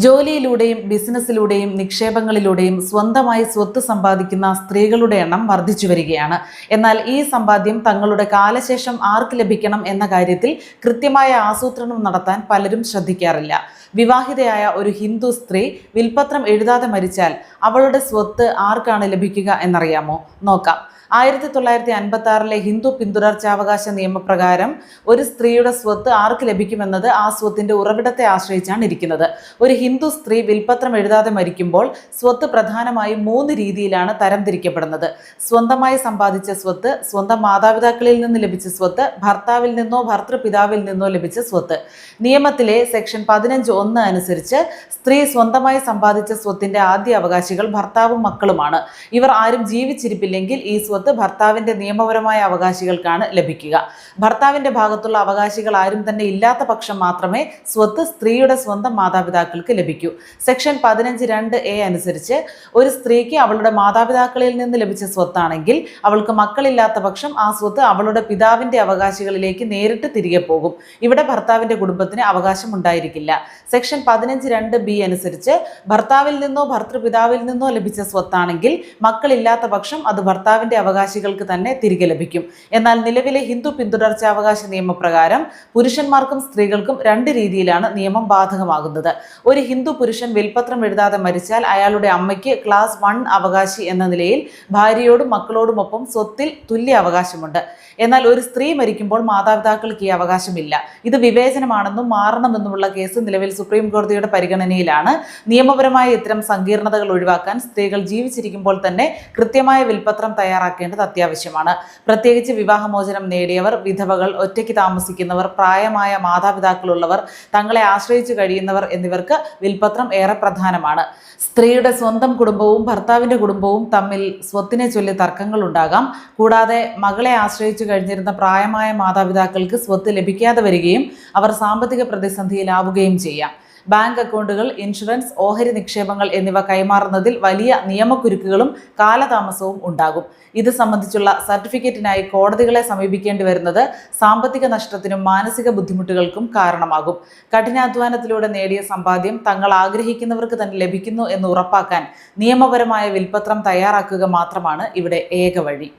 ജോലിയിലൂടെയും ബിസിനസ്സിലൂടെയും നിക്ഷേപങ്ങളിലൂടെയും സ്വന്തമായി സ്വത്ത് സമ്പാദിക്കുന്ന സ്ത്രീകളുടെ എണ്ണം വർദ്ധിച്ചു വരികയാണ്. എന്നാൽ ഈ സമ്പാദ്യം തങ്ങളുടെ കാലശേഷം ആർക്ക് ലഭിക്കണം എന്ന കാര്യത്തിൽ കൃത്യമായ ആസൂത്രണം നടത്താൻ പലരും ശ്രദ്ധിക്കാറില്ല. വിവാഹിതയായ ഒരു ഹിന്ദു സ്ത്രീ വിൽപത്രം എഴുതാതെ മരിച്ചാൽ അവളുടെ സ്വത്ത് ആർക്കാണ് ലഭിക്കുക എന്നറിയാമോ? നോക്കാം. 1956 ഹിന്ദു പിന്തുടർച്ചാവകാശ നിയമപ്രകാരം ഒരു സ്ത്രീയുടെ സ്വത്ത് ആർക്ക് ലഭിക്കുമെന്നത് ആ സ്വത്തിന്റെ ഉറവിടത്തെ ആശ്രയിച്ചാണ് ഇരിക്കുന്നത്. ഒരു ഹിന്ദു സ്ത്രീ വിൽപത്രം എഴുതാതെ മരിക്കുമ്പോൾ സ്വത്ത് പ്രധാനമായും 3 രീതിയിലാണ് തരംതിരിക്കപ്പെടുന്നത്. സ്വന്തമായി സമ്പാദിച്ച സ്വത്ത്, സ്വന്തം മാതാപിതാക്കളിൽ നിന്ന് ലഭിച്ച സ്വത്ത്, ഭർത്താവിൽ നിന്നോ ഭർതൃപിതാവിൽ നിന്നോ ലഭിച്ച സ്വത്ത്. നിയമത്തിലെ സെക്ഷൻ 15(1) അനുസരിച്ച് സ്ത്രീ സ്വന്തമായി സമ്പാദിച്ച സ്വത്തിന്റെ ആദ്യ അവകാശികൾ ഭർത്താവും മക്കളുമാണ്. ഇവർ ആരും ജീവിച്ചിരിപ്പില്ലെങ്കിൽ ഈ സ്വത്ത് ഭർത്താവിന്റെ നിയമപരമായ അവകാശികൾക്കാണ് ലഭിക്കുക. ഭർത്താവിന്റെ ഭാഗത്തുള്ള അവകാശികൾ ആരും തന്നെ ഇല്ലാത്ത പക്ഷം മാത്രമേ സ്വത്ത് സ്ത്രീയുടെ സ്വന്തം മാതാപിതാക്കൾക്ക് ലഭിക്കൂ. സെക്ഷൻ 15(2)(a) അനുസരിച്ച് ഒരു സ്ത്രീക്ക് അവളുടെ മാതാപിതാക്കളിൽ നിന്ന് ലഭിച്ച സ്വത്താണെങ്കിൽ അവൾക്ക് മക്കളില്ലാത്ത പക്ഷം ആ സ്വത്ത് അവളുടെ പിതാവിന്റെ അവകാശികളിലേക്ക് നേരിട്ട് തിരികെ പോകും. ഇവിടെ ഭർത്താവിന്റെ കുടുംബത്തിന് അവകാശം ഉണ്ടായിരിക്കില്ല. സെക്ഷൻ 15(2)(b) അനുസരിച്ച് ഭർത്താവിൽ നിന്നോ ഭർതൃപിതാവിൽ നിന്നോ ലഭിച്ച സ്വത്താണെങ്കിൽ മക്കളില്ലാത്ത പക്ഷം അത് ഭർത്താവിന്റെ അവകാശികൾക്ക് തന്നെ തിരികെ ലഭിക്കും. എന്നാൽ നിലവിലെ ഹിന്ദു പിന്തുടർച്ചാവകാശ നിയമപ്രകാരം പുരുഷന്മാർക്കും സ്ത്രീകൾക്കും 2 രീതിയിലാണ് നിയമം ബാധകമാകുന്നത്. ഒരു ഹിന്ദു പുരുഷൻ വിൽപത്രം എഴുതാതെ മരിച്ചാൽ അയാളുടെ അമ്മയ്ക്ക് ക്ലാസ് 1 അവകാശി എന്ന നിലയിൽ ഭാര്യയോടും മക്കളോടുമൊപ്പം സ്വത്തിൽ തുല്യ അവകാശമുണ്ട്. എന്നാൽ ഒരു സ്ത്രീ മരിക്കുമ്പോൾ മാതാപിതാക്കൾക്ക് ഈ അവകാശമില്ല. ഇത് വിവേചനമാണെന്നും മാറണമെന്നുമുള്ള കേസ് നിലവിൽ സുപ്രീം കോടതിയുടെ പരിഗണനയിലാണ്. നിയമപരമായ ഇത്തരം സങ്കീർണതകൾ ഒഴിവാക്കാൻ സ്ത്രീകൾ ജീവിച്ചിരിക്കുമ്പോൾ തന്നെ കൃത്യമായ വിൽപത്രം തയ്യാറാക്കേണ്ടത് അത്യാവശ്യമാണ്. പ്രത്യേകിച്ച് വിവാഹമോചനം നേടിയവർ, വിധവകൾ, ഒറ്റയ്ക്ക് താമസിക്കുന്നവർ, പ്രായമായ മാതാപിതാക്കളുള്ളവർ, തങ്ങളെ ആശ്രയിച്ചു കഴിയുന്നവർ എന്നിവർക്ക് വിൽപത്രം ഏറെ പ്രധാനമാണ്. സ്ത്രീയുടെ സ്വന്തം കുടുംബവും ഭർത്താവിന്റെ കുടുംബവും തമ്മിൽ സ്വത്തിനെ ചൊല്ലി തർക്കങ്ങൾ ഉണ്ടാകാം. കൂടാതെ മകളെ ആശ്രയിച്ചു കഴിഞ്ഞിരുന്ന പ്രായമായ മാതാപിതാക്കൾക്ക് സ്വത്ത് ലഭിക്കാതെ വരികയും അവർ സാമ്പത്തിക പ്രതിസന്ധിയിലാവുകയും ചെയ്യാം. ബാങ്ക് അക്കൗണ്ടുകൾ, ഇൻഷുറൻസ്, ഓഹരി നിക്ഷേപങ്ങൾ എന്നിവ കൈമാറുന്നതിൽ വലിയ നിയമക്കുരുക്കുകളും കാലതാമസവും ഉണ്ടാകും. ഇത് സംബന്ധിച്ചുള്ള സർട്ടിഫിക്കറ്റിനായി കോടതികളെ സമീപിക്കേണ്ടി വരുന്നത് സാമ്പത്തിക നഷ്ടത്തിനും മാനസിക ബുദ്ധിമുട്ടുകൾക്കും കാരണമാകും. കഠിനാധ്വാനത്തിലൂടെ നേടിയ സമ്പാദ്യം തങ്ങൾ ആഗ്രഹിക്കുന്നവർക്ക് തന്നെ ലഭിക്കുന്നു എന്ന് ഉറപ്പാക്കാൻ നിയമപരമായ വിൽപത്രം തയ്യാറാക്കുക മാത്രമാണ് ഇവിടെ ഏക വഴി.